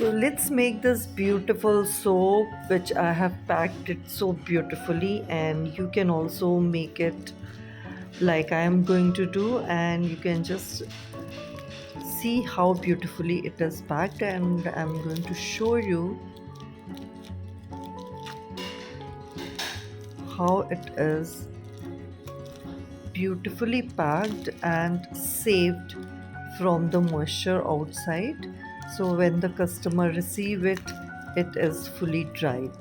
So let's make this beautiful soap which I have packed it so beautifully, and you can also make it like I am going to do, and you can just see how beautifully it is packed, and I'm going to show you how it is beautifully packed and saved from the moisture outside. So when the customer receive it, it is fully dried.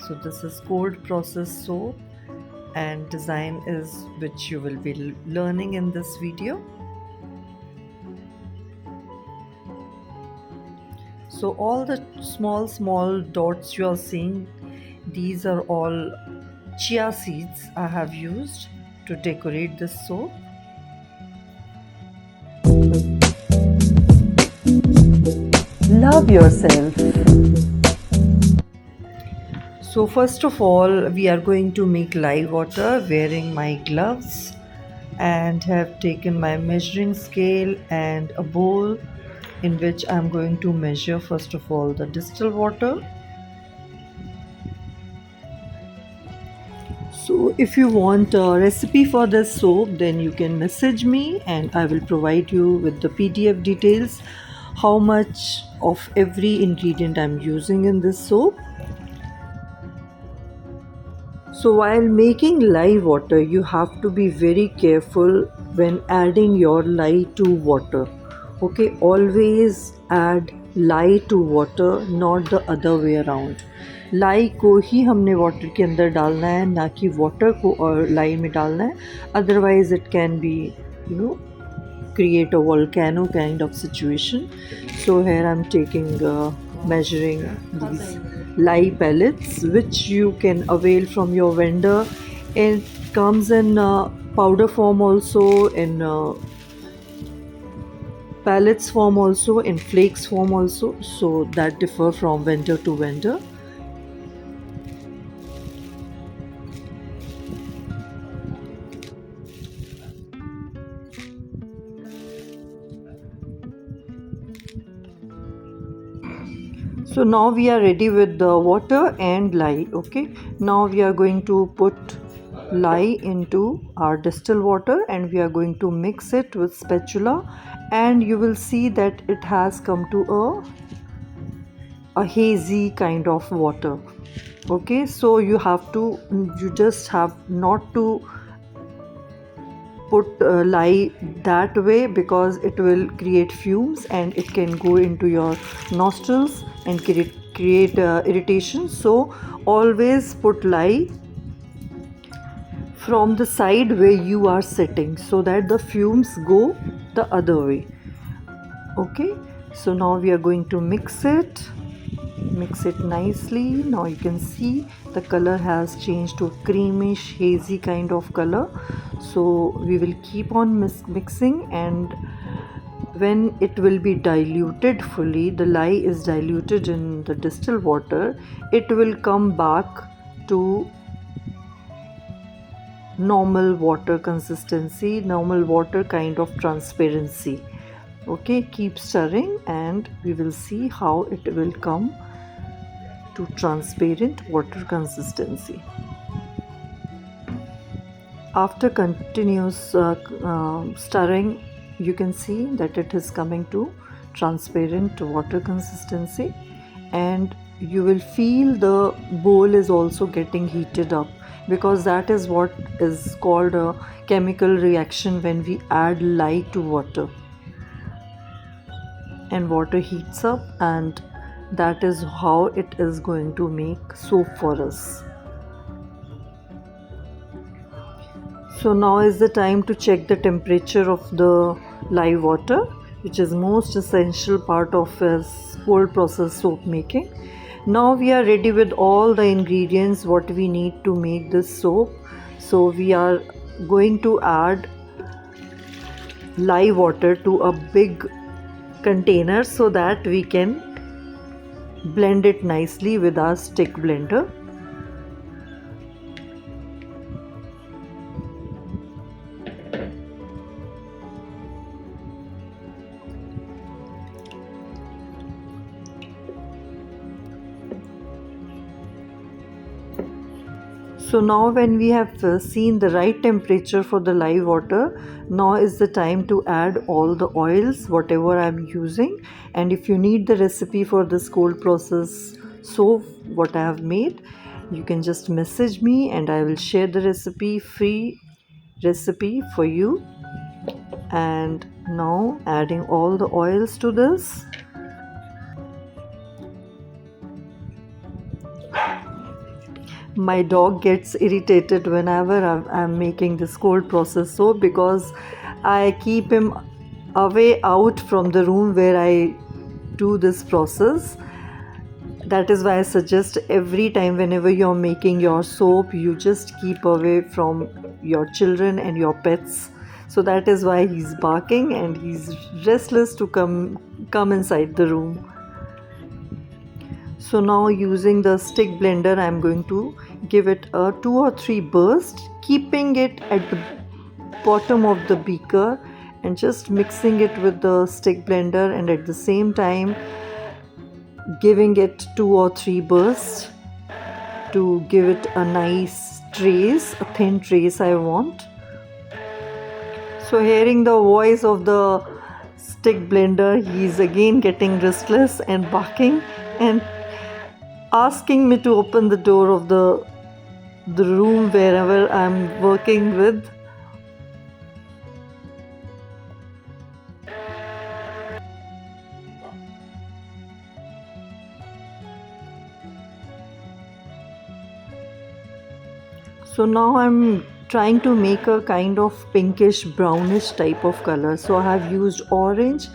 So this is cold process soap, and design is which you will be learning in this video. So all the small dots you are seeing, these are all chia seeds I have used to decorate this soap. Love yourself. So first of all, we are going to make lye water wearing my gloves, and have taken my measuring scale and a bowl in which I am going to measure first of all the distilled water. So if you want a recipe for this soap, then you can message me and I will provide you with the PDF details how much of every ingredient I'm using in this soap. So while making lye water, you have to be very careful when adding your lye to water. Okay, always add lye to water, not the other way around. लाई को ही हमने water के अंदर डालना है, ना कि water को और लाई में डालना है. Otherwise it can be, you know, create a volcano kind of situation. So here I'm taking measuring these lye pellets which you can avail from your vendor. It comes in powder form also, in pellets form also, in flakes form also, so that differ from vendor to vendor. So now we are ready with the water and lye. Okay, now we are going to put lye into our distilled water and we are going to mix it with spatula, and you will see that it has come to a hazy kind of water. Okay, so you just have not to put lye that way, because it will create fumes and it can go into your nostrils and create irritation. So always put lye from the side where you are sitting so that the fumes go the other way. Okay, so now we are going to mix it nicely. Now you can see the color has changed to creamish hazy kind of color. So we will keep on mixing, and when it will be diluted fully, the lye is diluted in the distilled water, it will come back to normal water consistency, normal water kind of transparency. Okay, keep stirring and we will see how it will come to transparent water consistency. After continuous stirring, you can see that it is coming to transparent water consistency, and you will feel the bowl is also getting heated up, because that is what is called a chemical reaction when we add lye to water, and water heats up, and that is how it is going to make soap for us. So now is the time to check the temperature of the lye water, which is most essential part of cold process soap making. Now we are ready with all the ingredients what we need to make this soap. So we are going to add lye water to a big container so that we can blend it nicely with our stick blender. So now when we have seen the right temperature for the live water, now is the time to add all the oils, whatever I'm using. And if you need the recipe for this cold process soap, what I have made, you can just message me and I will share the recipe, free recipe for you. And now adding all the oils to this. My dog gets irritated whenever I'm making this cold process soap because I keep him away out from the room where I do this process. That is why I suggest every time whenever you're making your soap, you just keep away from your children and your pets. So that is why he's barking and he's restless to come inside the room. So now using the stick blender, I'm going to give it a 2 or 3 bursts, keeping it at the bottom of the beaker and just mixing it with the stick blender, and at the same time giving it 2 or 3 bursts to give it a nice trace, a thin trace I want. So hearing the voice of the stick blender, he is again getting restless and barking and asking me to open the door of the room wherever I'm working with. So now I'm trying to make a kind of pinkish brownish type of color. So I have used orange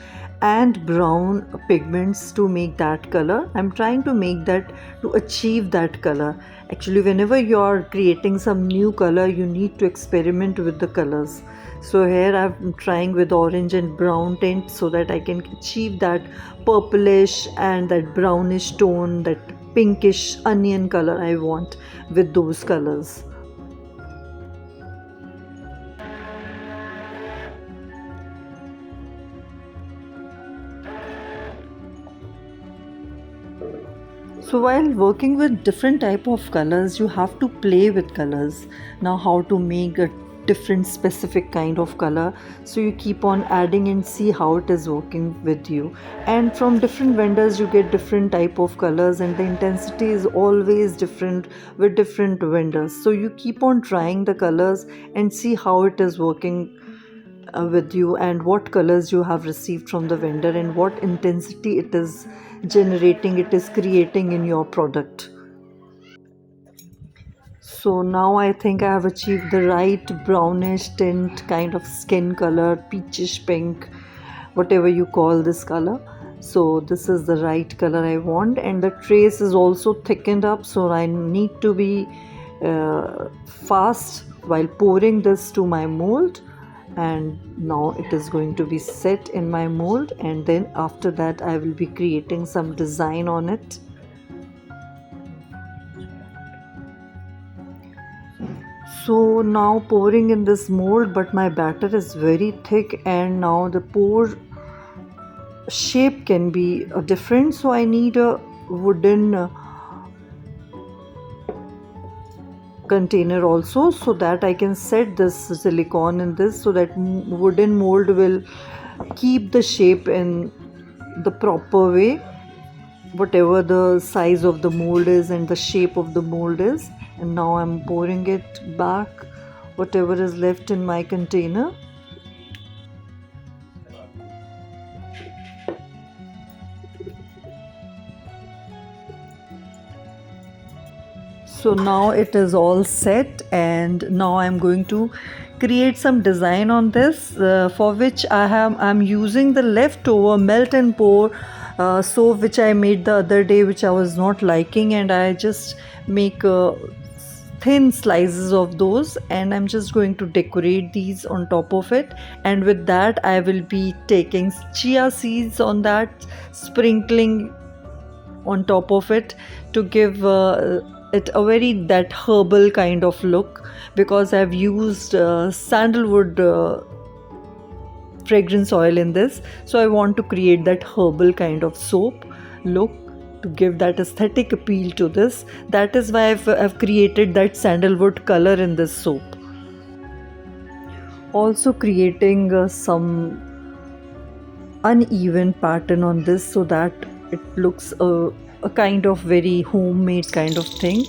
and brown pigments to make that color. I'm trying to make that to achieve that color. Actually, whenever you're creating some new color, you need to experiment with the colors. So here I'm trying with orange and brown tint so that I can achieve that purplish and that brownish tone, that pinkish onion color I want with those colors. So while working with different type of colors, you have to play with colors. Now how to make a different specific kind of color. So you keep on adding and see how it is working with you. And from different vendors you get different type of colors, and the intensity is always different with different vendors. So you keep on trying the colors and see how it is working with you, and what colors you have received from the vendor and what intensity it is generating, it is creating in your product. So now I think I have achieved the right brownish tint kind of skin color, peachish pink, whatever you call this color. So this is the right color I want, and the trace is also thickened up, so I need to be fast while pouring this to my mold. And now it is going to be set in my mold, and then after that I will be creating some design on it. So now pouring in this mold, but my batter is very thick and now the pour shape can be different, so I need a wooden container also, so that I can set this silicone in this, so that wooden mold will keep the shape in the proper way, whatever the size of the mold is and the shape of the mold is. And now I'm pouring it back, whatever is left in my container. So now it is all set, and now I'm going to create some design on this, for which I'm using the leftover melt and pour soap which I made the other day, which I was not liking, and I just make thin slices of those, and I'm just going to decorate these on top of it. And with that I will be taking chia seeds on that, sprinkling on top of it to give it a very that herbal kind of look, because I've used sandalwood fragrance oil in this, so I want to create that herbal kind of soap look. to give that aesthetic appeal to this. That is why I've created that sandalwood color in this soap. Also creating some uneven pattern on this so that it looks a kind of very homemade kind of thing.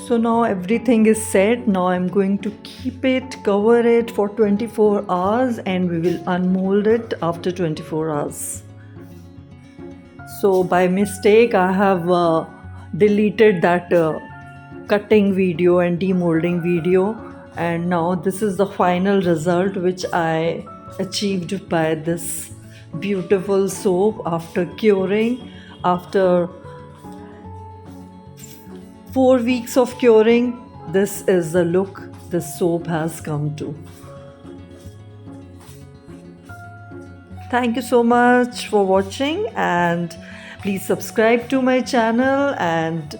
So now everything is set. Now I'm going to keep it, cover it for 24 hours, and we will unmold it after 24 hours. So by mistake I have deleted that cutting video and demolding video, and now this is the final result which I achieved by this beautiful soap after curing. After 4 weeks of curing, this is the look this soap has come to. Thank you so much for watching, and please subscribe to my channel and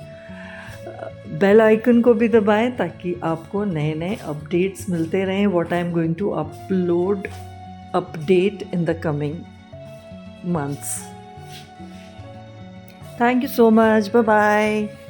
bell icon को भी दबाएं ताकि आपको नए नए updates मिलते रहें. What I am going to update in the coming months. Thank you so much. Bye bye.